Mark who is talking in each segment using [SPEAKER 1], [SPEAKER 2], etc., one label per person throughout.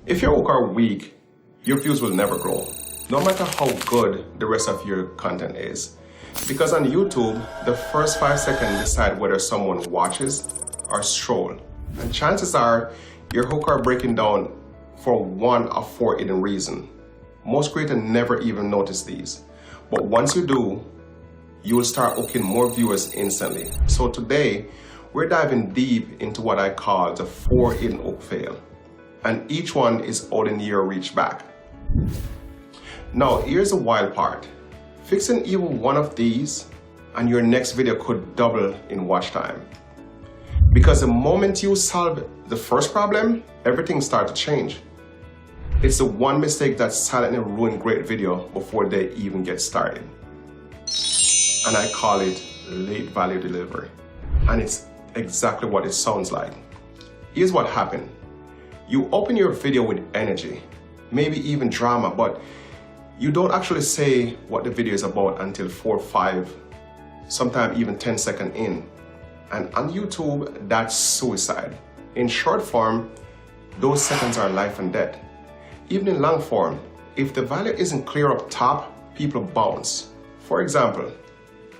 [SPEAKER 1] If your hook are weak, your views will never grow, no matter how good the rest of your content is. Because on YouTube, the first 5 seconds decide whether someone watches or scroll. And chances are, your hook are breaking down for one of 4 hidden reasons. Most creators never even notice these. But once you do, you will start hooking more viewers instantly. So today, we're diving deep into what I call the 4 hidden hook fail. And each one is holding your reach back. Now, here's the wild part. Fixing even one of these, and your next video could double in watch time. Because the moment you solve the first problem, everything starts to change. It's the one mistake that silently ruined great video before they even get started. And I call it late value delivery. And it's exactly what it sounds like. Here's what happened. You open your video with energy, maybe even drama, but you don't actually say what the video is about until 4, 5, sometimes even 10 seconds in. And on YouTube, that's suicide. In short form, those seconds are life and death. Even in long form, if the value isn't clear up top, people bounce. For example,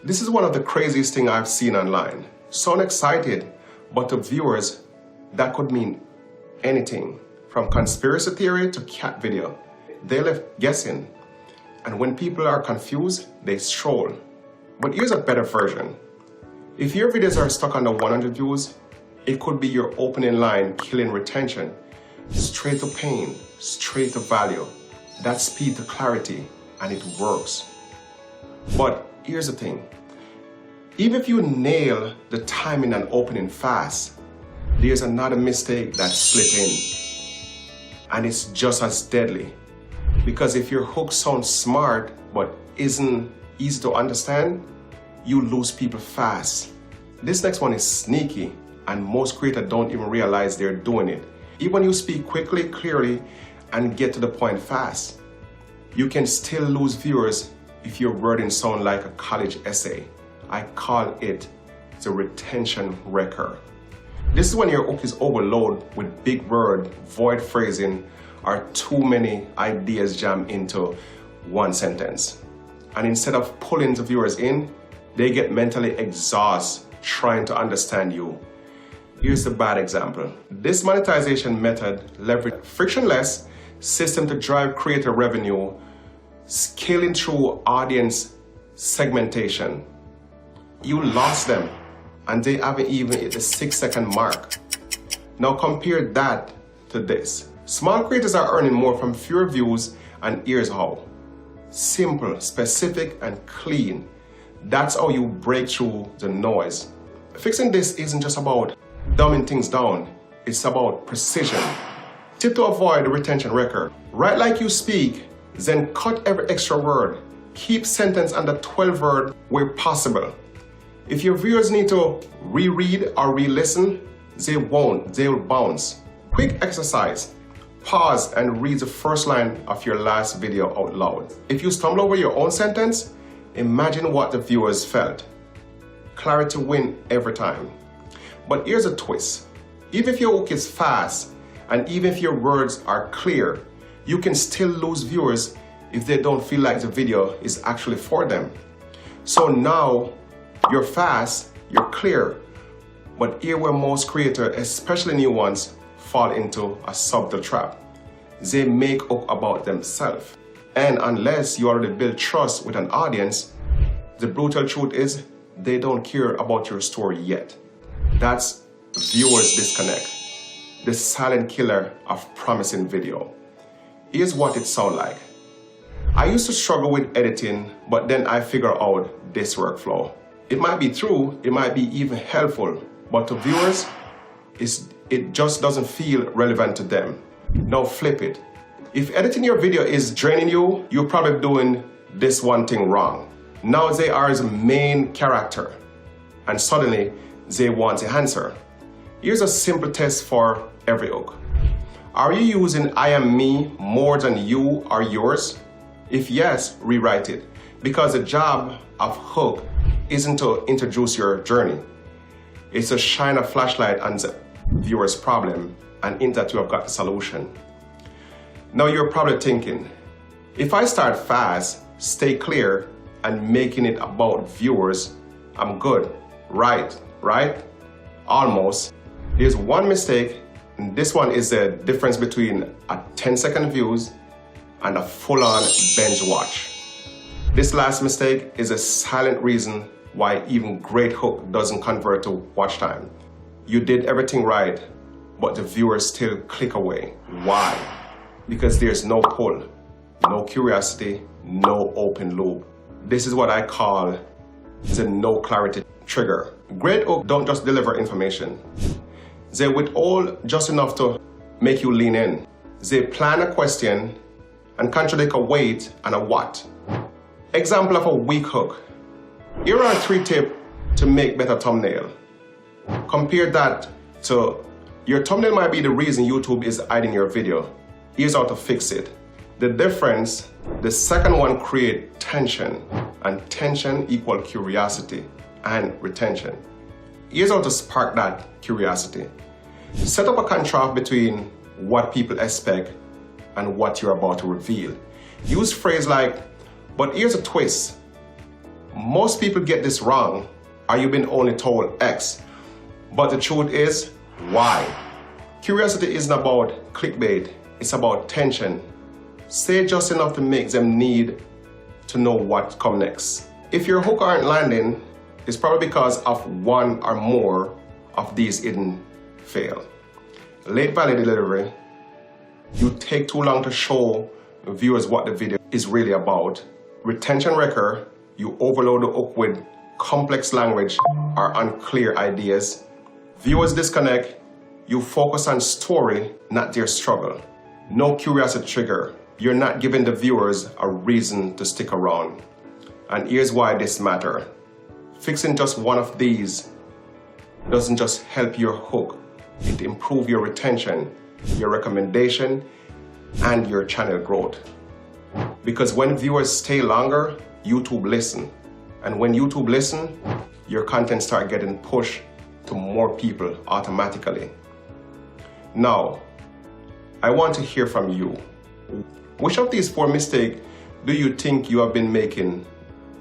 [SPEAKER 1] this is one of the craziest things I've seen online. Sound excited, but to viewers, that could mean anything, from conspiracy theory to cat video. They left guessing. And when people are confused, they stroll. But here's a better version. If your videos are stuck under 100 views, it could be your opening line killing retention. Straight to pain, straight to value. That's speed to clarity, and it works. But here's the thing. Even if you nail the timing and opening fast, there's another mistake that slips in. And it's just as deadly. Because if your hook sounds smart but isn't easy to understand, you lose people fast. This next one is sneaky, and most creators don't even realize they're doing it. Even when you speak quickly, clearly, and get to the point fast, you can still lose viewers if your wording sounds like a college essay. I call it the retention wrecker. This is when your hook is overloaded with big word, void phrasing, or too many ideas jammed into one sentence. And instead of pulling the viewers in, they get mentally exhausted trying to understand you. Here's the bad example. This monetization method leverages frictionless system to drive creator revenue, scaling through audience segmentation. You lost them, and they haven't even hit the 6-second mark. Now compare that to this. Small creators are earning more from fewer views, and here's how. Simple, specific, and clean. That's how you break through the noise. Fixing this isn't just about dumbing things down, it's about precision. Tip to avoid the retention wrecker. Write like you speak, then cut every extra word. Keep sentence under 12 words where possible. If your viewers need to reread or re-listen, they won't, they will bounce. Quick exercise. Pause and read the first line of your last video out loud. If you stumble over your own sentence, imagine what the viewers felt. Clarity wins every time. But here's a twist. Even if your hook is fast, and even if your words are clear, you can still lose viewers if they don't feel like the video is actually for them. So now, you're fast, you're clear, but here where most creators, especially new ones, fall into a subtle trap. They make hook about themselves. And unless you already build trust with an audience, the brutal truth is they don't care about your story yet. That's viewers disconnect, the silent killer of promising video. Here's what it sounds like. I used to struggle with editing, but then I figured out this workflow. It might be true, it might be even helpful, but to viewers, it just doesn't feel relevant to them. Now flip it. If editing your video is draining you, you're probably doing this one thing wrong. Now they are the main character, and suddenly they want the answer. Here's a simple test for every hook. Are you using I am me more than you are yours? If yes, rewrite it, because the job of hook isn't to introduce your journey. It's to shine a flashlight on the viewer's problem and hint that you have got the solution. Now you're probably thinking, if I start fast, stay clear, and making it about viewers, I'm good, right? Almost. There's one mistake, and this one is the difference between a 10-second views and a full-on binge watch. This last mistake is a silent reason why even great hook doesn't convert to watch time. You did everything right, but the viewers still click away. Why? Because there's no pull, no curiosity, no open loop. This is what I call the no clarity trigger. Great hook don't just deliver information. They withhold just enough to make you lean in. They plan a question and contradict a wait and a what. Example of a weak hook. Here are 3 tips to make better thumbnail. Compare that to your thumbnail might be the reason YouTube is hiding your video. Here's how to fix it. The difference, the second one create tension, and tension equal curiosity and retention. Here's how to spark that curiosity. Set up a contrast between what people expect and what you're about to reveal. Use phrase like, but here's a twist. Most people get this wrong, or you've been only told X. But the truth is, Y. Curiosity isn't about clickbait, it's about tension. Say just enough to make them need to know what comes next. If your hook aren't landing, it's probably because of one or more of these hidden fail. Late value delivery, you take too long to show viewers what the video is really about. Retention wrecker, you overload the hook with complex language or unclear ideas. Viewers disconnect, you focus on story, not their struggle. No curiosity trigger, you're not giving the viewers a reason to stick around. And here's why this matters. Fixing just one of these doesn't just help your hook, it improves your retention, your recommendation, and your channel growth. Because when viewers stay longer, YouTube listen. And when YouTube listen, your content start getting pushed to more people automatically. Now, I want to hear from you. Which of these 4 mistakes do you think you have been making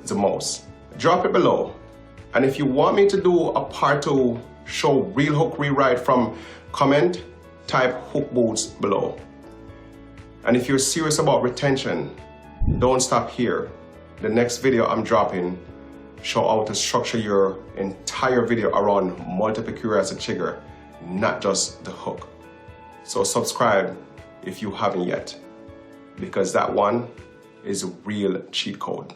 [SPEAKER 1] the most? Drop it below. And if you want me to do a part 2 show real hook rewrite from comment, type hook boots below. And if you're serious about retention, don't stop here. The next video I'm dropping show how to structure your entire video around multiple curiosity trigger, not just the hook. So subscribe if you haven't yet, because that one is a real cheat code.